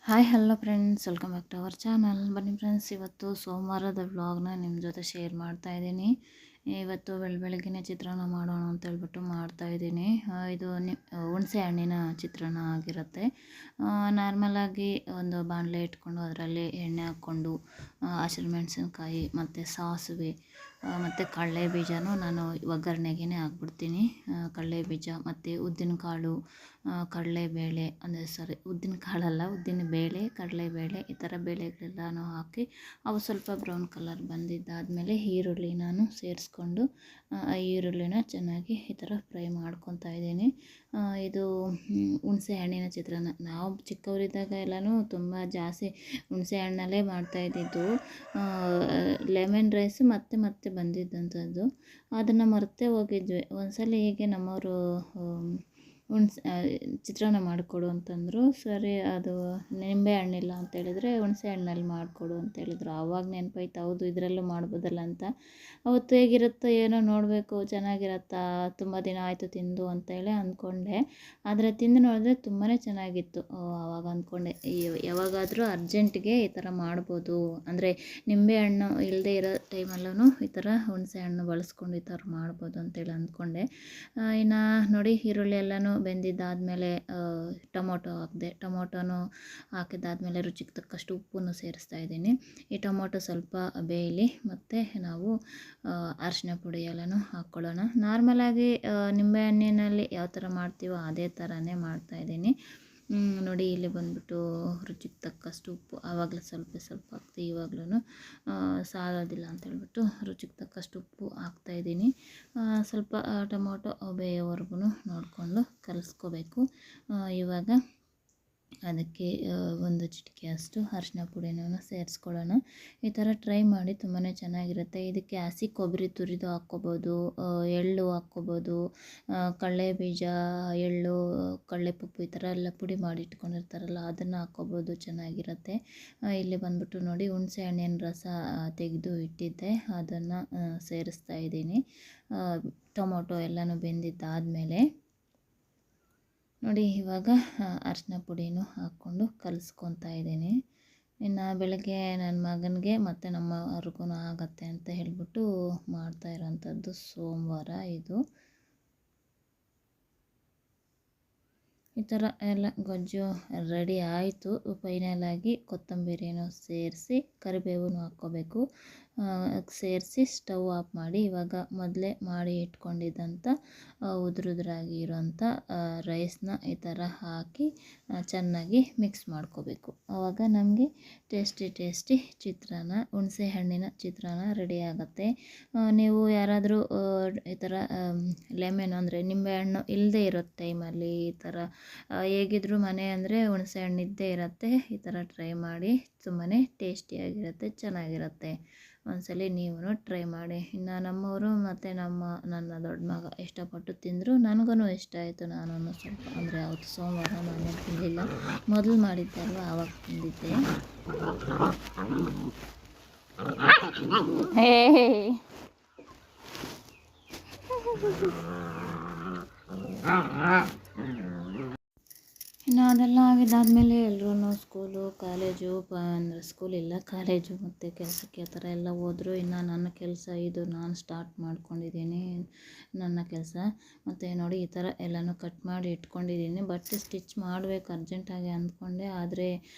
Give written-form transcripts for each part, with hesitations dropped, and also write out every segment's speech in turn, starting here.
Hi hello friends, welcome back to our channel. ಬನ್ನಿ friends, ಇವತ್ತು ಸೋಮವಾರದ ವ್ಲಾಗ್ನ ನಿಮ್ಮ ಜೊತೆ ಶೇರ್ ಮಾಡ್ತಾ ಇದ್ದೀನಿ. ಇವತ್ತು ಬೆಳಗ್ಗೆನೇ ಚಿತ್ರಾನ್ನ ಮಾಡೋಣ ಅಂತ ಹೇಳ್ಬಿಟ್ಟು ಮಾಡ್ತಾಯಿದ್ದೀನಿ. ಇದು ಹುಣಸೆ ಹಣ್ಣಿನ ಚಿತ್ರಾನ್ನ ಆಗಿರುತ್ತೆ. ನಾರ್ಮಲಾಗಿ ಒಂದು ಬಾಣಲೆ ಇಟ್ಕೊಂಡು ಅದರಲ್ಲಿ ಎಣ್ಣೆ ಹಾಕ್ಕೊಂಡು ಹಸಿರುಮೆಣಸಿನ್ಕಾಯಿ ಮತ್ತು ಸಾಸಿವೆ ಮತ್ತು ಕಡಲೆ ಬೀಜನೂ ನಾನು ಒಗ್ಗರಣೆಗೆ ಹಾಕ್ಬಿಡ್ತೀನಿ. ಕಡಲೆ ಬೀಜ ಮತ್ತು ಉದ್ದಿನಕಾಳು, ಕಡಲೆಬೇಳೆ ಅಂದರೆ ಉದ್ದಿನ ಕಾಳಲ್ಲ, ಉದ್ದಿನ ಬೇಳೆ, ಕಡಲೆಬೇಳೆ ಈ ಥರ ಬೇಳೆಗಳೆಲ್ಲನೂ ಹಾಕಿ ಅವು ಸ್ವಲ್ಪ ಬ್ರೌನ್ ಕಲರ್ ಬಂದಿದ್ದಾದಮೇಲೆ ಈರುಳ್ಳಿ ನಾನು ಸೇರಿಸ್ಕೊಂಡು ಈರುಳ್ಳಿನ ಚೆನ್ನಾಗಿ ಈ ಥರ ಫ್ರೈ ಮಾಡ್ಕೊತಾ ಇದ್ದೀನಿ. ಇದು ಹುಣಸೆ ಹಣ್ಣಿನ ಚಿತ್ರಾನ್ನ. ನಾವು ಚಿಕ್ಕವರಿದ್ದಾಗ ಎಲ್ಲನೂ ತುಂಬ ಜಾಸ್ತಿ ಹುಣಸೆ ಹಣ್ಣಲ್ಲೇ ಮಾಡ್ತಾಯಿದ್ದಿದ್ದು. ಲೆಮನ್ ರೈಸ್ ಮತ್ತೆ ಮತ್ತೆ ಬಂದಿದ್ದಂಥದ್ದು, ಅದನ್ನು ಮರೆತೇ ಹೋಗಿದ್ವಿ. ಒಂದ್ಸಲ ಹೀಗೆ ನಮ್ಮವರು ಚಿತ್ರಾನ್ನ ಮಾಡಿಕೊಡು ಅಂತಂದರು. ಸರಿ, ಅದು ನಿಂಬೆ ಹಣ್ಣಿಲ್ಲ ಅಂತೇಳಿದರೆ ಹುಣಸೆ ಹಣ್ಣಲ್ಲಿ ಮಾಡಿಕೊಡು ಅಂತೇಳಿದ್ರು. ಆವಾಗ ನೆನಪಾಯ್ತು, ಹೌದು ಇದರಲ್ಲೂ ಮಾಡ್ಬೋದಲ್ಲ ಅಂತ. ಅವತ್ತು ಹೇಗಿರುತ್ತೋ ಏನೋ ನೋಡಬೇಕು, ಚೆನ್ನಾಗಿರತ್ತಾ, ತುಂಬ ದಿನ ಆಯಿತು ತಿಂದು ಅಂತೇಳಿ ಅಂದ್ಕೊಂಡೆ. ಆದರೆ ತಿಂದು ನೋಡಿದ್ರೆ ತುಂಬಾ ಚೆನ್ನಾಗಿತ್ತು. ಆವಾಗ ಅಂದ್ಕೊಂಡೆ ಯಾವಾಗಾದರೂ ಅರ್ಜೆಂಟಿಗೆ ಈ ಥರ ಮಾಡ್ಬೋದು, ಅಂದರೆ ನಿಂಬೆ ಹಣ್ಣು ಇಲ್ಲದೆ ಇರೋ ಟೈಮಲ್ಲೂ ಈ ಥರ ಹುಣಸೆ ಹಣ್ಣು ಬಳಸ್ಕೊಂಡು ಈ ಥರ ಮಾಡ್ಬೋದು ಅಂತೇಳಿ ಅಂದ್ಕೊಂಡೆ. ಇನ್ನು ನೋಡಿ, ಈರುಳ್ಳಿ ಎಲ್ಲನೂ ಬೆಂದಿದ್ದಾದಮೇಲೆ ಟೊಮೊಟೊ ಹಾಕಿದೆ. ಟೊಮೊಟೊನೂ ಹಾಕಿದ್ದಾದಮೇಲೆ ರುಚಿಗೆ ತಕ್ಕಷ್ಟು ಉಪ್ಪನ್ನು ಸೇರಿಸ್ತಾ ಇದ್ದೀನಿ. ಈ ಟೊಮೊಟೊ ಸ್ವಲ್ಪ ಬೇಯಲಿ, ಮತ್ತು ನಾವು ಅರಿಶಿನ ಪುಡಿ ಎಲ್ಲನೂ ಹಾಕ್ಕೊಳ್ಳೋಣ. ನಾರ್ಮಲಾಗಿ ನಿಂಬೆಹಣ್ಣಿನಲ್ಲಿ ಯಾವ ಥರ ಮಾಡ್ತೀವೋ ಅದೇ ಥರನೇ ಮಾಡ್ತಾಯಿದ್ದೀನಿ. ನೋಡಿ, ಇಲ್ಲಿ ಬಂದ್ಬಿಟ್ಟು ರುಚಿಗೆ ತಕ್ಕಷ್ಟು ಉಪ್ಪು ಆವಾಗಲೇ ಸ್ವಲ್ಪ ಹಾಕ್ತೀವಿ, ಇವಾಗಲೂ ಸಾಲೋದಿಲ್ಲ ಅಂತೇಳ್ಬಿಟ್ಟು ರುಚಿಗೆ ತಕ್ಕಷ್ಟು ಉಪ್ಪು ಹಾಕ್ತಾಯಿದ್ದೀನಿ. ಸ್ವಲ್ಪ ಟೊಮೊಟೊ ಬೇಯೋವರೆಗೂ ನೋಡಿಕೊಂಡು ಕಲಿಸ್ಕೋಬೇಕು. ಇವಾಗ ಅದಕ್ಕೆ ಒಂದು ಚಿಟಿಕೆಯಷ್ಟು ಅರಿಶಿನ ಪುಡಿನೂ ಸೇರಿಸ್ಕೊಳ್ಳೋಣ. ಈ ಥರ ಟ್ರೈ ಮಾಡಿ, ತುಂಬಾ ಚೆನ್ನಾಗಿರುತ್ತೆ. ಇದಕ್ಕೆ ಹಸಿ ಕೊಬ್ಬರಿ ತುರಿದು ಹಾಕ್ಕೋಬೋದು, ಎಳ್ಳು ಹಾಕ್ಕೋಬೋದು, ಕಡಲೆ ಬೀಜ, ಎಳ್ಳು, ಕಡಲೆಪಪ್ಪು ಈ ಥರ ಎಲ್ಲ ಪುಡಿ ಮಾಡಿ ಇಟ್ಕೊಂಡಿರ್ತಾರಲ್ಲ ಅದನ್ನು ಹಾಕ್ಕೋಬೋದು, ಚೆನ್ನಾಗಿರುತ್ತೆ. ಇಲ್ಲಿ ಬಂದ್ಬಿಟ್ಟು ನೋಡಿ, ಹುಣಸೆ ಹಣ್ಣಿನ ರಸ ತೆಗೆದು ಇಟ್ಟಿದ್ದೆ, ಅದನ್ನು ಸೇರಿಸ್ತಾ ಇದ್ದೀನಿ. ಟೊಮೊಟೊ ಎಲ್ಲನೂ ಬೆಂದಿದ್ದಾದಮೇಲೆ ನೋಡಿ, ಇವಾಗ ಅರಿಶಿನ ಪುಡಿನೂ ಹಾಕ್ಕೊಂಡು ಕಲಿಸ್ಕೊತಾ ಇದ್ದೀನಿ. ಇನ್ನು ಬೆಳಗ್ಗೆ ನನ್ನ ಮಗನಿಗೆ ಮತ್ತು ನಮ್ಮವ್ರಿಗೂ ಆಗತ್ತೆ ಅಂತ ಹೇಳ್ಬಿಟ್ಟು ಮಾಡ್ತಾ ಇರೋಂಥದ್ದು ಸೋಮವಾರ ಇದು. ಈ ಥರ ಎಲ್ಲ ಗೊಜ್ಜು ರೆಡಿ ಆಯಿತು. ಫೈನಲಾಗಿ ಕೊತ್ತಂಬರಿನೂ ಸೇರಿಸಿ ಕರಿಬೇವು ಹಾಕ್ಕೋಬೇಕು. ಸೇರಿಸಿ ಸ್ಟವ್ ಆಫ್ ಮಾಡಿ, ಇವಾಗ ಮೊದಲೇ ಮಾಡಿ ಇಟ್ಕೊಂಡಿದ್ದಂಥ ಉದುರುದ್ರಾಗಿ ಇರೋಂಥ ರೈಸ್ನ ಈ ಥರ ಹಾಕಿ ಚೆನ್ನಾಗಿ ಮಿಕ್ಸ್ ಮಾಡ್ಕೋಬೇಕು. ಆವಾಗ ನಮಗೆ ಟೇಸ್ಟಿ ಚಿತ್ರಾನ್ನ, ಹುಣಸೆ ಹಣ್ಣಿನ ಚಿತ್ರಾನ್ನ ರೆಡಿ ಆಗುತ್ತೆ. ನೀವು ಯಾರಾದರೂ ಈ ಥರ ಲೆಮನ್ ಅಂದರೆ ನಿಂಬೆಹಣ್ಣು ಇಲ್ಲದೆ ಇರೋ ಟೈಮಲ್ಲಿ ಈ ಥರ ಹೇಗಿದ್ದರೂ ಮನೆ ಅಂದರೆ ಹುಣಸೆ ಹಣ್ಣು ಇದ್ದೇ ಇರುತ್ತೆ. ಈ ಥರ ಟ್ರೈ ಮಾಡಿ, ತುಂಬಾ ಟೇಸ್ಟಿಯಾಗಿರುತ್ತೆ, ಚೆನ್ನಾಗಿರುತ್ತೆ. ಒಂದ್ಸಲ ನೀವು ಟ್ರೈ ಮಾಡಿ. ಇನ್ನು ನಮ್ಮವರು ಮತ್ತು ನನ್ನ ದೊಡ್ಡ ಮಗ ಇಷ್ಟಪಟ್ಟು ತಿಂದರು, ನನಗೂ ಇಷ್ಟ ಆಯಿತು. ನಾನು ಸ್ವಲ್ಪ ಅಂದರೆ ಅವತ್ತು ಸೋಮವಾರ ನಾನು ತಿನ್ನಲಿಲ್ಲ, ಮೊದಲು ಮಾಡಿದ್ದೆ ಅಲ್ವ ಆವಾಗ ತಿಂದಿದ್ದೆ. ಇನ್ನು ಅದೆಲ್ಲ ಆಗಿದ್ದಾದಮೇಲೆ ಎಲ್ಲರೂ ಸ್ಕೂಲು, ಕಾಲೇಜು, ಅಂದರೆ ಸ್ಕೂಲಿಲ್ಲ, ಕಾಲೇಜು ಮತ್ತು ಕೆಲಸಕ್ಕೆ ಆ ಥರ ಎಲ್ಲ ಹೋದರು. ಇನ್ನು ನನ್ನ ಕೆಲಸ ಇದು, ನಾನು ಸ್ಟಾರ್ಟ್ ಮಾಡ್ಕೊಂಡಿದ್ದೀನಿ ನನ್ನ ಕೆಲಸ. ಮತ್ತು ನೋಡಿ, ಈ ಥರ ಎಲ್ಲನೂ ಕಟ್ ಮಾಡಿ ಇಟ್ಕೊಂಡಿದ್ದೀನಿ. ಬಟ್ಟೆ ಸ್ಟಿಚ್ ಮಾಡಬೇಕು ಅರ್ಜೆಂಟಾಗಿ ಅಂದ್ಕೊಂಡೆ, ಆದರೆ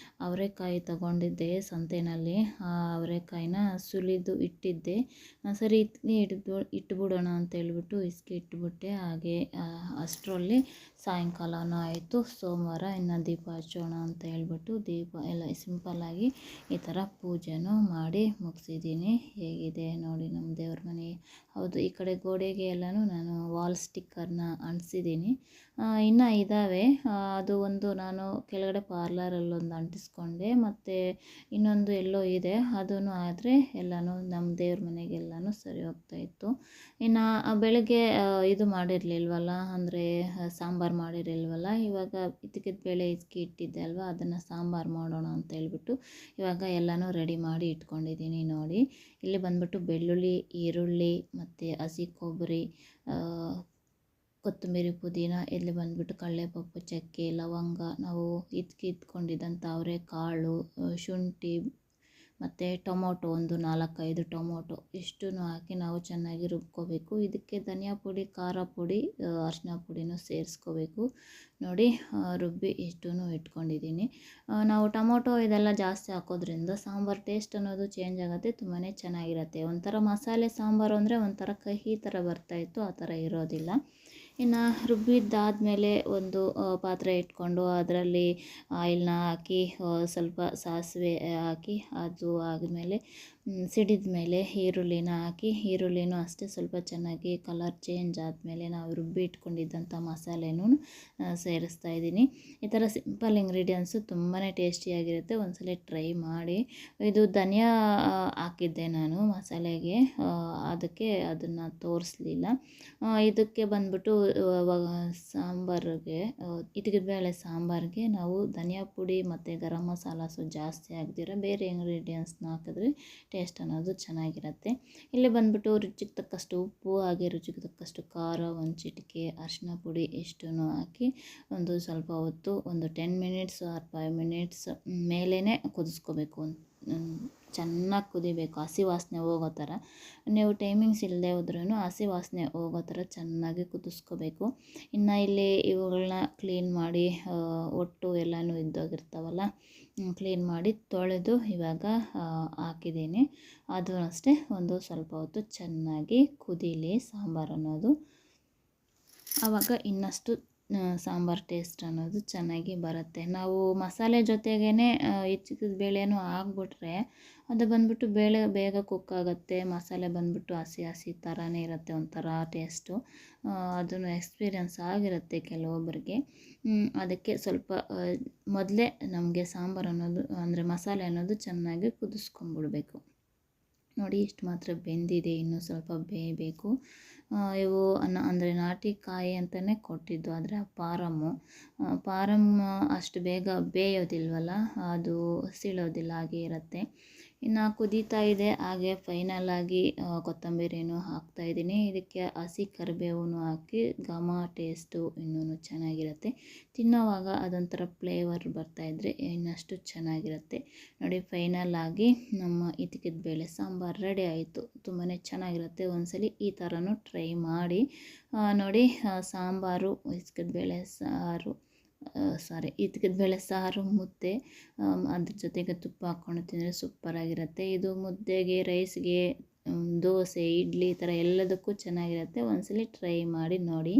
ಅವರೆಕಾಯಿ ತೊಗೊಂಡಿದ್ದೆ ಸಂತೆಯಲ್ಲಿ. ಆ ಅವರೆಕಾಯಿನ ಸುಲಿದು ಇಟ್ಟಿದ್ದೆ. ಸರಿ ಇಟ್ಬಿಡೋಣ ಅಂತೇಳ್ಬಿಟ್ಟು ಇಟ್ಬಿಟ್ಟೆ. ಹಾಗೆ ಅಷ್ಟರಲ್ಲಿ ಸಾಯಂಕಾಲನೂ ಆಯಿತು. ಸೋಮವಾರ, ಇನ್ನು ದೀಪ ಹಚ್ಚೋಣ ಅಂತ ಹೇಳ್ಬಿಟ್ಟು ದೀಪ ಎಲ್ಲ ಸಿಂಪಲ್ಲಾಗಿ ಈ ಥರ ಪೂಜೆನೂ ಮಾಡಿ ಮುಗಿಸಿದ್ದೀನಿ. ಹೇಗಿದೆ ನೋಡಿ ನಮ್ಮ ದೇವ್ರ ಮನೆ. ಹೌದು, ಈ ಕಡೆ ಗೋಡೆಗೆ ಎಲ್ಲನೂ ನಾನು ವಾಲ್ ಸ್ಟಿಕ್ಕರ್ನ ಅಂಟಿಸಿದ್ದೀನಿ. ಇನ್ನೂ ಇದ್ದಾವೆ. ಅದು ಒಂದು ನಾನು ಕೆಳಗಡೆ ಪಾರ್ಲರಲ್ಲೊಂದು ಅಂಟಿಸ್ಕೊಂಡೆ, ಮತ್ತು ಇನ್ನೊಂದು ಎಲ್ಲೋ ಇದೆ, ಅದೂ ಆದರೆ ಎಲ್ಲನೂ ನಮ್ಮ ದೇವ್ರ ಮನೆಗೆಲ್ಲನೂ ಸರಿ ಹೋಗ್ತಾಯಿತ್ತು. ಇನ್ನು ಬೆಳಗ್ಗೆ ಇದು ಮಾಡಿರಲಿಲ್ವಲ್ಲ, ಅಂದರೆ ಸಾಂಬಾರು ಮಾಡಿರಲಿಲ್ವಲ್ಲ, ಇವಾಗ ಇದ್ದಕ್ಕಿದ್ದ ಬೇಳೆ ಇಟ್ಟಿದ್ದೆ ಅಲ್ವ, ಅದನ್ನು ಸಾಂಬಾರು ಮಾಡೋಣ ಅಂತ ಹೇಳ್ಬಿಟ್ಟು ಇವಾಗ ಎಲ್ಲನೂ ರೆಡಿ ಮಾಡಿ ಇಟ್ಕೊಂಡಿದ್ದೀನಿ. ನೋಡಿ, ಇಲ್ಲಿ ಬಂದ್ಬಿಟ್ಟು ಬೆಳ್ಳುಳ್ಳಿ, ಈರುಳ್ಳಿ ಮತ್ತು ಹಸಿ ಕೊಬ್ಬರಿ, ಕೊತ್ತಂಬರಿ ಪುದೀನ, ಇಲ್ಲಿ ಬಂದುಬಿಟ್ಟು ಕಡಲೆಪಪ್ಪು, ಚಕ್ಕೆ, ಲವಂಗ, ನಾವು ಇದ್ಕೊಂಡಿದ್ದಂಥ ಅವರೆಕಾಳು, ಶುಂಠಿ ಮತ್ತು ಟೊಮೊಟೊ ಒಂದು 4-5 ಟೊಮೊಟೊ ಇಷ್ಟನ್ನು ಹಾಕಿ ನಾವು ಚೆನ್ನಾಗಿ ರುಬ್ಕೋಬೇಕು. ಇದಕ್ಕೆ ಧನಿಯಾ ಪುಡಿ, ಖಾರ ಪುಡಿ, ಅರಿಶಿನ ಪುಡಿನೂ ಸೇರಿಸ್ಕೋಬೇಕು. ನೋಡಿ ರುಬ್ಬಿ ಇಷ್ಟನ್ನು ಇಟ್ಕೊಂಡಿದ್ದೀನಿ. ನಾವು ಟೊಮೊಟೊ ಇದೆಲ್ಲ ಜಾಸ್ತಿ ಹಾಕೋದ್ರಿಂದ ಸಾಂಬಾರು ಟೇಸ್ಟ್ ಅನ್ನೋದು ಚೇಂಜ್ ಆಗುತ್ತೆ, ತುಂಬಾ ಚೆನ್ನಾಗಿರುತ್ತೆ. ಒಂಥರ ಮಸಾಲೆ ಸಾಂಬಾರು ಅಂದರೆ ಒಂಥರ ಕಹಿ ಥರ ಬರ್ತಾಯಿತ್ತು, ಆ ಥರ ಇರೋದಿಲ್ಲ. ಇನ್ನು ರುಬ್ಬಿದ್ದಾದಮೇಲೆ ಒಂದು ಪಾತ್ರೆ ಇಟ್ಕೊಂಡು ಅದರಲ್ಲಿ ಆಯಿಲ್ನ ಹಾಕಿ ಸ್ವಲ್ಪ ಸಾಸಿವೆ ಹಾಕಿ, ಅದು ಆದಮೇಲೆ ಸಿಡಿದ ಮೇಲೆ ಈರುಳ್ಳಿನ ಹಾಕಿ, ಈರುಳ್ಳಿನೂ ಅಷ್ಟೇ ಸ್ವಲ್ಪ ಚೆನ್ನಾಗಿ ಕಲರ್ ಚೇಂಜ್ ಆದಮೇಲೆ ನಾವು ರುಬ್ಬಿ ಇಟ್ಕೊಂಡಿದ್ದಂಥ ಮಸಾಲೆನೂ ಸೇರಿಸ್ತಾ ಇದ್ದೀನಿ. ಈ ಥರ ಸಿಂಪಲ್ ಇಂಗ್ರೀಡಿಯೆಂಟ್ಸು ತುಂಬಾ ಟೇಸ್ಟಿಯಾಗಿರುತ್ತೆ, ಒಂದ್ಸಲ ಟ್ರೈ ಮಾಡಿ. ಇದು ಧನಿಯಾ ಹಾಕಿದ್ದೆ ನಾನು ಮಸಾಲೆಗೆ, ಅದಕ್ಕೆ ಅದನ್ನು ತೋರಿಸ್ಲಿಲ್ಲ. ಇದಕ್ಕೆ ಬಂದ್ಬಿಟ್ಟು ಸಾಂಬಾರಿಗೆ, ಬೇಳೆ ಸಾಂಬಾರಿಗೆ ನಾವು ಧನಿಯಾ ಪುಡಿ ಮತ್ತು ಗರಂ ಮಸಾಲ ಜಾಸ್ತಿ ಹಾಕ್ದಿರ ಬೇರೆ ಇಂಗ್ರೀಡಿಯೆಂಟ್ಸ್ನ ಹಾಕಿದ್ರೆ ಟೇಸ್ಟ್ ಅನ್ನೋದು ಚೆನ್ನಾಗಿರುತ್ತೆ. ಇಲ್ಲಿ ಬಂದುಬಿಟ್ಟು ರುಚಿಗೆ ತಕ್ಕಷ್ಟು ಉಪ್ಪು, ಹಾಗೆ ರುಚಿಗೆ ತಕ್ಕಷ್ಟು ಖಾರ, ಒಂದು ಚಿಟಿಕೆ ಅರಿಶಿನ ಪುಡಿ ಇಷ್ಟನ್ನು ಹಾಕಿ ಒಂದು ಸ್ವಲ್ಪ ಹೊತ್ತು, ಒಂದು 10 ಮಿನಿಟ್ಸ್ ಆರ್ 5 ಮಿನಿಟ್ಸ್ ಮೇಲೇ ಕುದಿಸ್ಕೋಬೇಕು. ಚೆನ್ನಾಗಿ ಕುದಿಬೇಕು, ಹಸಿ ವಾಸನೆ ಹೋಗೋ ಥರ. ನೀವು ಟೈಮಿಂಗ್ಸ್ ಇಲ್ಲದೆ ಹೋದ್ರೂ ಹಸಿ ವಾಸನೆ ಹೋಗೋ ಥರ ಚೆನ್ನಾಗಿ ಕುದಿಸ್ಕೋಬೇಕು. ಇನ್ನು ಇಲ್ಲಿ ಇವುಗಳನ್ನ ಕ್ಲೀನ್ ಮಾಡಿ, ಒಟ್ಟು ಎಲ್ಲನೂ ಇದ್ದೋಗಿರ್ತಾವಲ್ಲ, ಕ್ಲೀನ್ ಮಾಡಿ ತೊಳೆದು ಇವಾಗ ಹಾಕಿದ್ದೀನಿ. ಅದು ಅಷ್ಟೇ ಒಂದು ಸ್ವಲ್ಪ ಹೊತ್ತು ಚೆನ್ನಾಗಿ ಕುದೀಲಿ ಸಾಂಬಾರು ಅನ್ನೋದು. ಆವಾಗ ಇನ್ನಷ್ಟು ಸಾಂಬಾರು ಟೇಸ್ಟ್ ಅನ್ನೋದು ಚೆನ್ನಾಗಿ ಬರುತ್ತೆ. ನಾವು ಮಸಾಲೆ ಜೊತೆಗೇ ಹೆಚ್ಚಿದ ಬೇಳೆನೂ ಹಾಕ್ಬಿಟ್ರೆ ಅದು ಬಂದುಬಿಟ್ಟು ಬೇಳೆ ಬೇಗ ಕುಕ್ ಆಗುತ್ತೆ. ಮಸಾಲೆ ಬಂದುಬಿಟ್ಟು ಹಸಿ ಹಸಿ ಥರನೇ ಇರುತ್ತೆ, ಒಂಥರ ಟೇಸ್ಟು. ಅದನ್ನು ಎಕ್ಸ್ಪೀರಿಯನ್ಸ್ ಆಗಿರುತ್ತೆ ಕೆಲವೊಬ್ಬರಿಗೆ. ಅದಕ್ಕೆ ಸ್ವಲ್ಪ ಮೊದಲೇ ನಮಗೆ ಸಾಂಬಾರು ಅನ್ನೋದು ಅಂದರೆ ಮಸಾಲೆ ಅನ್ನೋದು ಚೆನ್ನಾಗಿ ಕುದಿಸ್ಕೊಂಡ್ಬಿಡ್ಬೇಕು. ನೋಡಿ ಇಷ್ಟು ಮಾತ್ರ ಬೆಂದಿದೆ, ಇನ್ನೂ ಸ್ವಲ್ಪ ಬೇಯಬೇಕು. ಇವು ಅಂದರೆ ನಾಟಿ ಕಾಯಿ ಅಂತಲೇ ಕೊಟ್ಟಿದ್ದು, ಆದರೆ ಪಾರಮ್ ಅಷ್ಟು ಬೇಗ ಬೇಯೋದಿಲ್ವಲ್ಲ, ಅದು ಸೀಳೋದಿಲ್ಲ, ಹಾಗೆ ಇರುತ್ತೆ. ಇನ್ನು ಕುದೀತಾ ಇದೆ, ಹಾಗೆ ಫೈನಲಾಗಿ ಕೊತ್ತಂಬರಿನೂ ಹಾಕ್ತಾಯಿದ್ದೀನಿ. ಇದಕ್ಕೆ ಹಸಿ ಕರಿಬೇವನ್ನು ಹಾಕಿ ಘಮ ಟೇಸ್ಟು ಇನ್ನೂ ಚೆನ್ನಾಗಿರುತ್ತೆ. ತಿನ್ನೋವಾಗ ಅದೊಂಥರ ಫ್ಲೇವರ್ ಬರ್ತಾಯಿದ್ರೆ ಇನ್ನಷ್ಟು ಚೆನ್ನಾಗಿರುತ್ತೆ. ನೋಡಿ ಫೈನಲಾಗಿ ನಮ್ಮ ಇದ್ಕಿದ ಬೇಳೆ ಸಾಂಬಾರು ರೆಡಿ ಆಯಿತು. ತುಂಬಾ ಚೆನ್ನಾಗಿರುತ್ತೆ, ಒಂದ್ಸಲಿ ಈ ಥರನೂ ಟ್ರೈ ಮಾಡಿ ನೋಡಿ. ಸಾಂಬಾರು, ಇದ್ಕಿದ ಬೇಳೆ ಸಾರು, ಮುದ್ದೆ, ಅದ್ರ ಜೊತೆಗೆ ತುಪ್ಪ ಹಾಕ್ಕೊಂಡು ತಿಂದರೆ ಸೂಪರಾಗಿರುತ್ತೆ. ಇದು ಮುದ್ದೆಗೆ, ರೈಸ್ಗೆ, ದೋಸೆ, ಇಡ್ಲಿ ಈ ಥರ ಎಲ್ಲದಕ್ಕೂ ಚೆನ್ನಾಗಿರುತ್ತೆ. ಒಂದ್ಸಲಿ ಟ್ರೈ ಮಾಡಿ ನೋಡಿ.